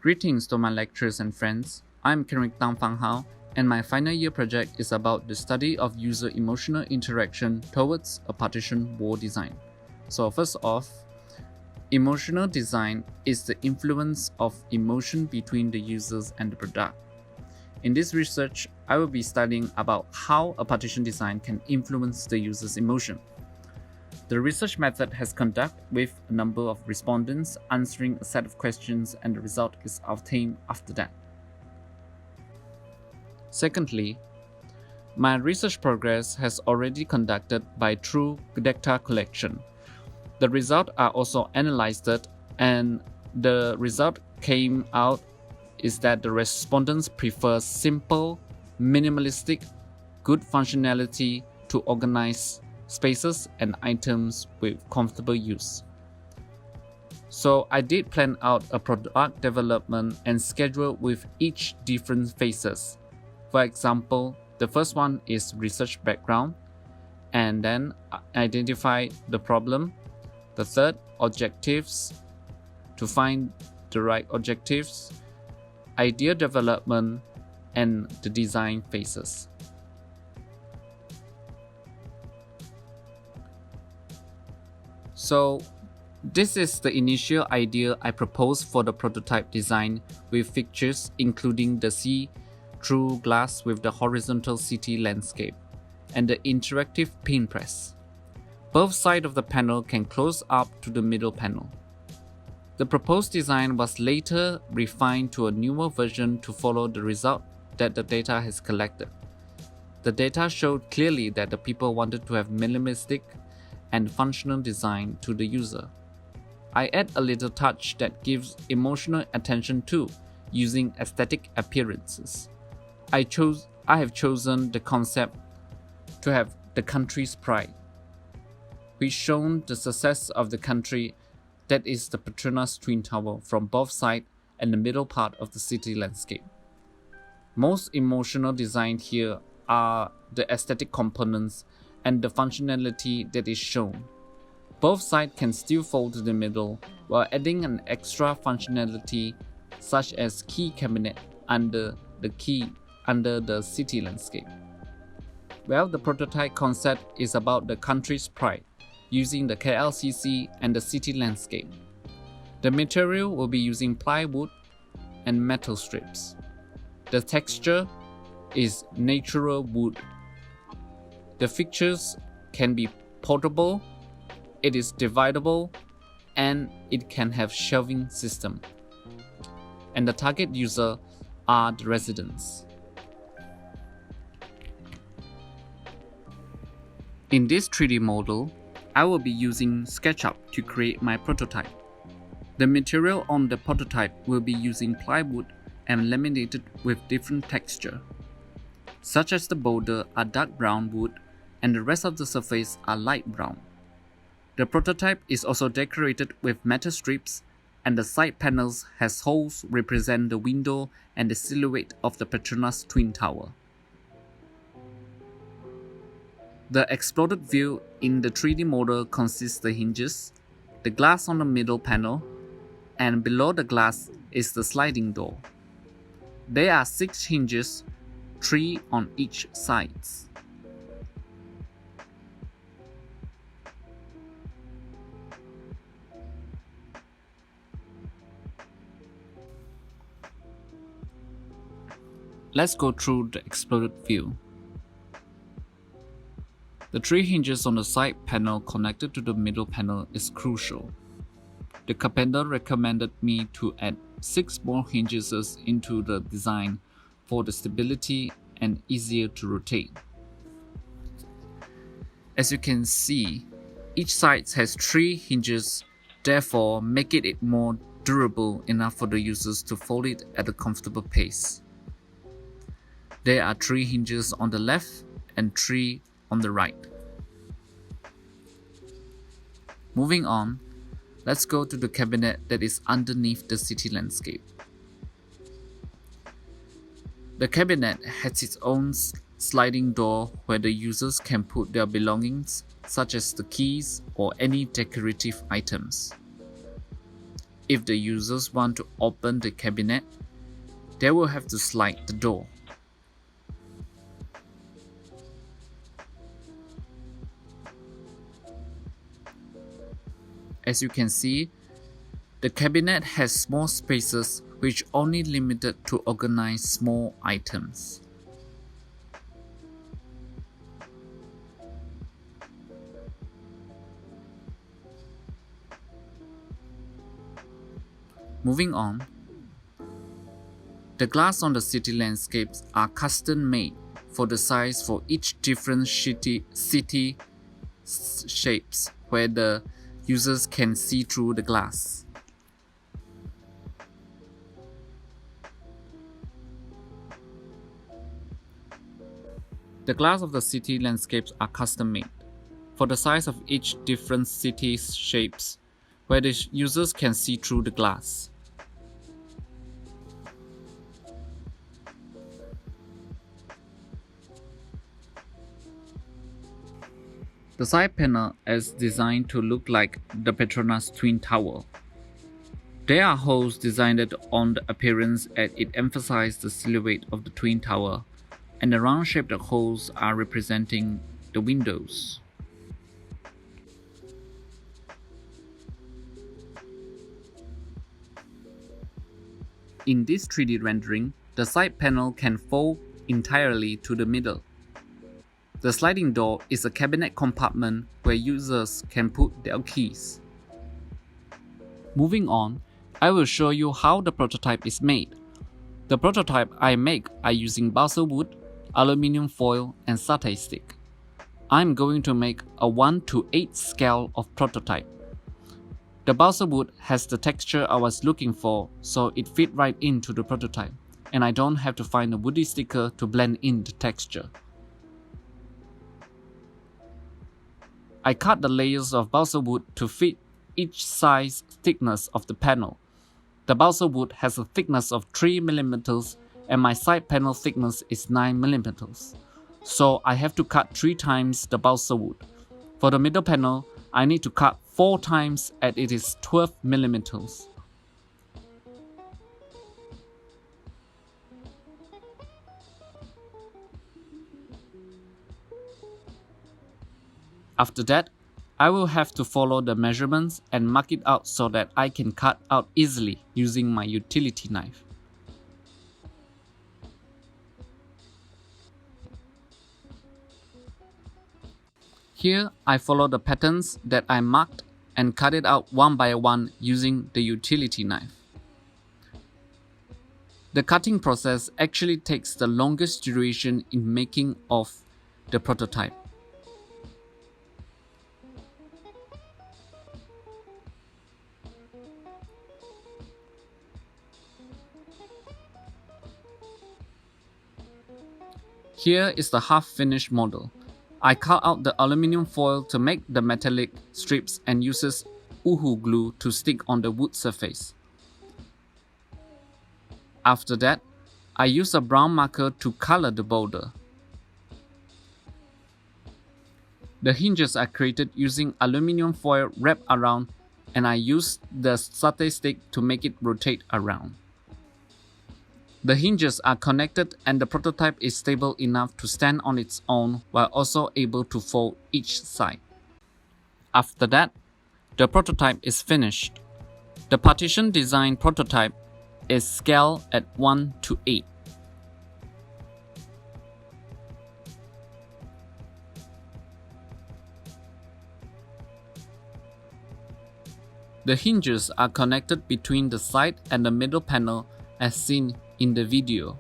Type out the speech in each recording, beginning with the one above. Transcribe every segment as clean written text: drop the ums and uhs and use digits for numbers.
Greetings to my lecturers and friends. I'm Kenrick Tang Fang Hao, and my final year project is about the study of user emotional interaction towards a partition wall design. So first off, emotional design is the influence of emotion between the users and the product. In this research, I will be studying about how a partition design can influence the user's emotion. The research method has conducted with a number of respondents answering a set of questions, and the result is obtained after that. Secondly, my research progress has already conducted by through data collection. The results are also analyzed, and the result came out is that the respondents prefer simple, minimalistic, good functionality to organize spaces and items with comfortable use. So I did plan out a product development and schedule with each different phases. For example, the first one is research background, and then identify the problem. The third, objectives, to find the right objectives, idea development, and the design phases. So this is the initial idea I proposed for the prototype design, with features including the see-through glass with the horizontal city landscape and the interactive pin press. Both sides of the panel can close up to the middle panel. The proposed design was later refined to a newer version to follow the result that the data has collected. The data showed clearly that the people wanted to have minimalistic and functional design to the user. I add a little touch that gives emotional attention to, using aesthetic appearances. I have chosen the concept to have the country's pride, which shown the success of the country, that is the Petronas Twin Tower from both sides and the middle part of the city landscape. Most emotional design here are the aesthetic components and the functionality that is shown. Both sides can still fold to the middle while adding an extra functionality such as key cabinet under the city landscape. Well, the prototype concept is about the country's pride, using the KLCC and the city landscape. The material will be using plywood and metal strips. The texture is natural wood. The fixtures can be portable, it is dividable, and it can have shelving system. And the target user are the residents. In this 3D model, I will be using SketchUp to create my prototype. The material on the prototype will be using plywood and laminated with different texture, such as the border are dark brown wood and the rest of the surface are light brown. The prototype is also decorated with metal strips, and the side panels has holes represent the window and the silhouette of the Petronas Twin Tower. The exploded view in the 3D model consists the hinges, the glass on the middle panel, and below the glass is the sliding door. There are 6 hinges, 3 on each sides. Let's go through the exploded view. The 3 hinges on the side panel connected to the middle panel is crucial. The carpenter recommended me to add 6 more hinges into the design for the stability and easier to rotate. As you can see, each side has 3 hinges, therefore making it more durable enough for the users to fold it at a comfortable pace. There are 3 hinges on the left and 3 on the right. Moving on, let's go to the cabinet that is underneath the city landscape. The cabinet has its own sliding door where the users can put their belongings, such as the keys or any decorative items. If the users want to open the cabinet, they will have to slide the door. As you can see, the cabinet has small spaces which only limited to organize small items. Moving on, the glass on the city landscapes are custom made for the size for each different city shapes where the users can see through the glass. The glass of the city landscapes are custom made for the size of each different city shapes where the users can see through the glass. The side panel is designed to look like the Petronas Twin Tower. There are holes designed on the appearance as it emphasizes the silhouette of the Twin Tower, and the round-shaped holes are representing the windows. In this 3D rendering, the side panel can fold entirely to the middle. The sliding door is a cabinet compartment where users can put their keys. Moving on, I will show you how the prototype is made. The prototype I make are using balsa wood, aluminum foil, and satay stick. I'm going to make a 1:8 scale of prototype. The balsa wood has the texture I was looking for, so it fit right into the prototype, and I don't have to find a woody sticker to blend in the texture. I cut the layers of balsa wood to fit each size thickness of the panel. The balsa wood has a thickness of 3 mm and my side panel thickness is 9 mm. So I have to cut 3 times the balsa wood. For the middle panel, I need to cut 4 times as it is 12 mm. After that, I will have to follow the measurements and mark it out so that I can cut out easily using my utility knife. Here, I follow the patterns that I marked and cut it out one by one using the utility knife. The cutting process actually takes the longest duration in making of the prototype. Here is the half-finished model. I cut out the aluminum foil to make the metallic strips and uses uhu glue to stick on the wood surface. After that, I use a brown marker to color the border. The hinges are created using aluminum foil wrapped around, and I use the satay stick to make it rotate around. The hinges are connected and the prototype is stable enough to stand on its own while also able to fold each side. After that, the prototype is finished. The partition design prototype is scaled at 1:8. The hinges are connected between the side and the middle panel as seen in the video.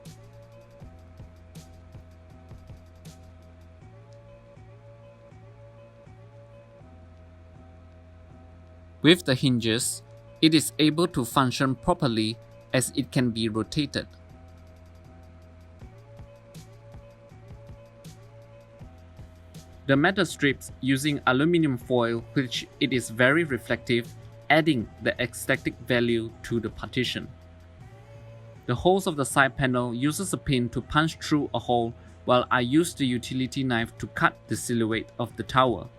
With the hinges, it is able to function properly as it can be rotated. The metal strips using aluminum foil, which it is very reflective, adding the aesthetic value to the partition. The holes of the side panel uses a pin to punch through a hole, while I use the utility knife to cut the silhouette of the tower.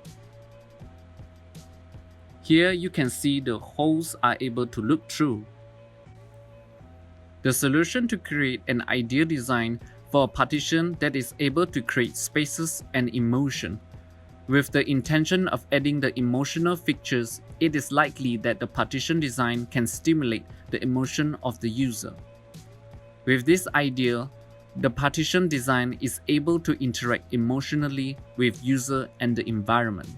Here you can see the holes are able to look through. The solution to create an ideal design for a partition that is able to create spaces and emotion. With the intention of adding the emotional features, it is likely that the partition design can stimulate the emotion of the user. With this idea, the partition design is able to interact emotionally with user and the environment.